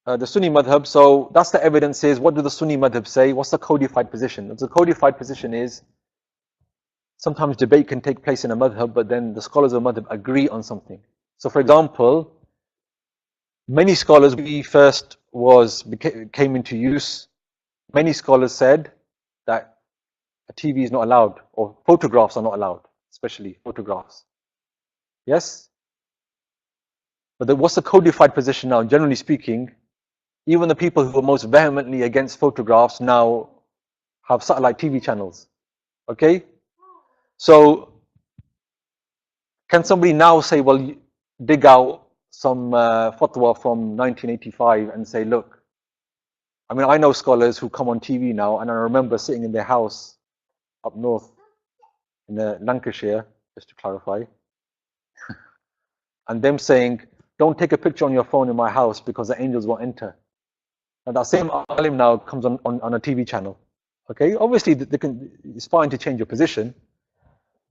the Sunni Madhab. So that's the evidence is, what do the Sunni Madhab say? What's the codified position? The codified position is, sometimes debate can take place in a madhab, but then the scholars of madhab agree on something. So for example, many scholars, when we first came into use, many scholars said that a TV is not allowed, or photographs are not allowed, especially photographs. Yes? But what's the codified position now? Generally speaking, even the people who are most vehemently against photographs now have satellite TV channels. Okay? So, can somebody now say, well, dig out some fatwa from 1985 and say, look, I mean, I know scholars who come on TV now, and I remember sitting in their house up north in Lancashire, just to clarify, and them saying, don't take a picture on your phone in my house because the angels won't enter. And that same alim now comes on a TV channel. Okay, obviously it's fine to change your position,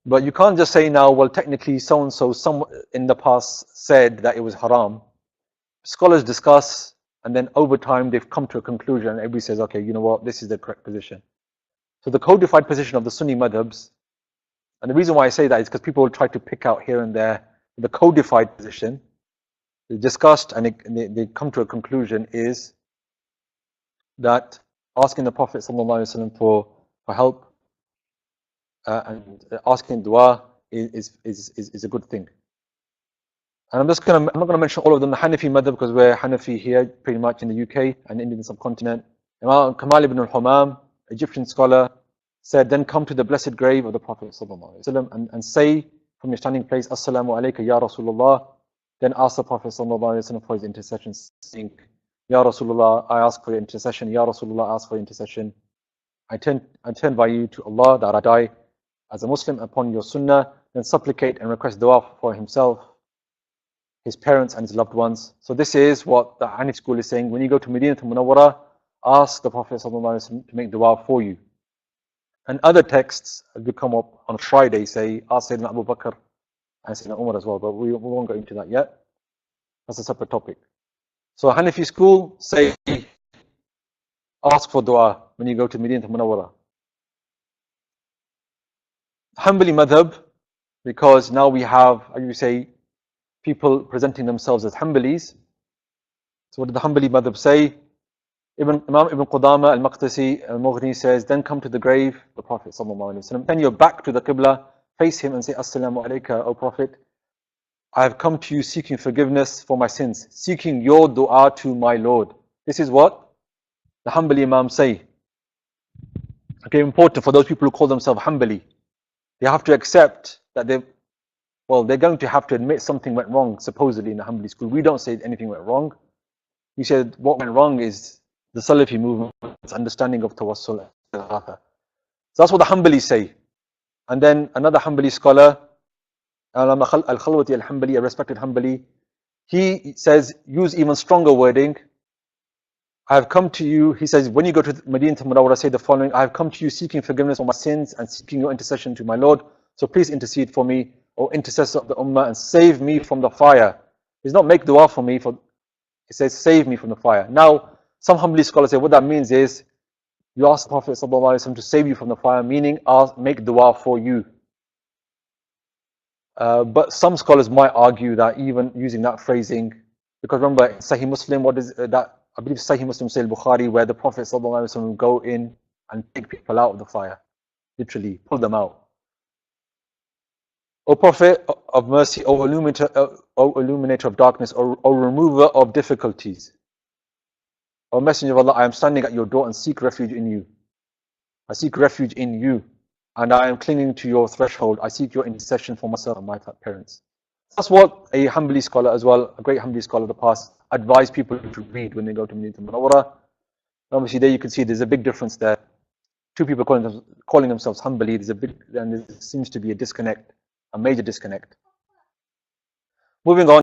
but you can't just say now, well, technically so-and-so in the past said that it was haram. Scholars discuss, and then over time they've come to a conclusion, and everybody says, okay, you know what, this is the correct position. So the codified position of the Sunni madhabs, and the reason why I say that is because people will try to pick out here and there the codified position. They discussed and they come to a conclusion is that asking the Prophet ﷺ for help and asking dua is a good thing. And I'm not going to mention all of them. The Hanafi madhab, because we're Hanafi here pretty much in the UK and Indian subcontinent. Imam Kamal ibn al-Humam, Egyptian scholar, said, then come to the blessed grave of the Prophet ﷺ and say from your standing place, Assalamu alayka ya Rasulullah. Then ask the Prophet ﷺ for his intercession, saying, Ya Rasulullah, I ask for your intercession. Ya Rasulullah, I ask for your intercession. I turn by you to Allah that I die as a Muslim upon your sunnah, then supplicate and request dua for himself, his parents and his loved ones. So this is what the Hanafi school is saying. When you go to Medina Munawwara, ask the Prophet ﷺ to make dua for you. And other texts that come up on Friday say, ask Sayyidina Abu Bakr and Sayyidina Umar as well, but we won't go into that yet. That's a separate topic. So Hanafi school say, ask for dua when you go to Medina Munawwara. Hanbali madhab, because now we have, as you say, people presenting themselves as Hanbalis. So what did the Hanbali madhab say? Imam Ibn Qudama al-Maqdisi al-Mughni says, then come to the grave, the Prophet ﷺ, turn your back to the Qibla, face him and say, Assalamu alayka, O Prophet, I have come to you seeking forgiveness for my sins, seeking your dua to my Lord. This is what the Hanbali Imams say. Okay, important for those people who call themselves Hanbali. They have to accept that they're going to have to admit something went wrong, supposedly, in the Hanbali school. We don't say anything went wrong. We said what went wrong is the Salafi movement's understanding of Tawassul. So that's what the Hanbalis say. And then another Hanbali scholar, Al-Khalwati al-Hanbali, a respected Hanbali, he says, use even stronger wording. I have come to you, he says, when you go to Medina Munawwara, say the following, I have come to you seeking forgiveness for my sins and seeking your intercession to my Lord. So please intercede for me, O intercessor of the Ummah, and save me from the fire. He does not make dua for me, he says, save me from the fire. Now, some Hanbali scholars say what that means is, you ask the Prophet ﷺ to save you from the fire, meaning make dua for you. But some scholars might argue that even using that phrasing, because remember, Sahih Muslim, what is that? I believe Sahih Muslim, Sahih Bukhari, where the Prophet ﷺ will go in and take people out of the fire, literally pull them out. O Prophet of mercy, O illuminator of darkness, O remover of difficulties, O Messenger of Allah, I am standing at your door and seek refuge in you. I seek refuge in you, and I am clinging to your threshold. I seek your intercession for myself and my parents. That's what a Hanbali scholar as well, a great Hanbali scholar of the past, advised people to read when they go to Medina Munawwara. Obviously, there you can see there's a big difference there. Two people calling themselves Hanbali, and there seems to be a disconnect, a major disconnect. Moving on.